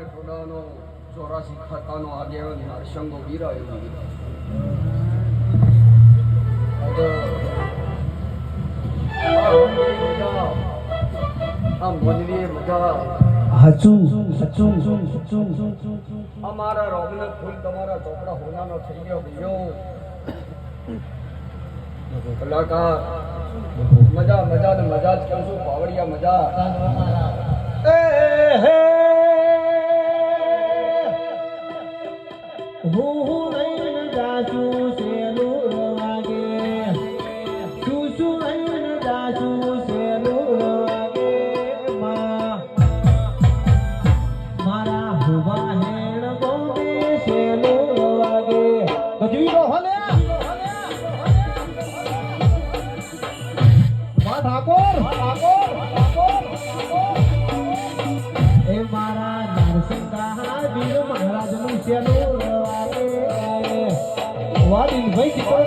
થોડાનો 84 ખાતાનો આગેવાન નરસંગો વીરાયો આ મોજની મજા અમારા રોગને ફૂલ તમારા ચોપડા હોનાનો થઈ ગયો ગયો કલાકાર મજા મજા ને મજા જ કહું છું પાવડિયા મજા વાડી ભાઈ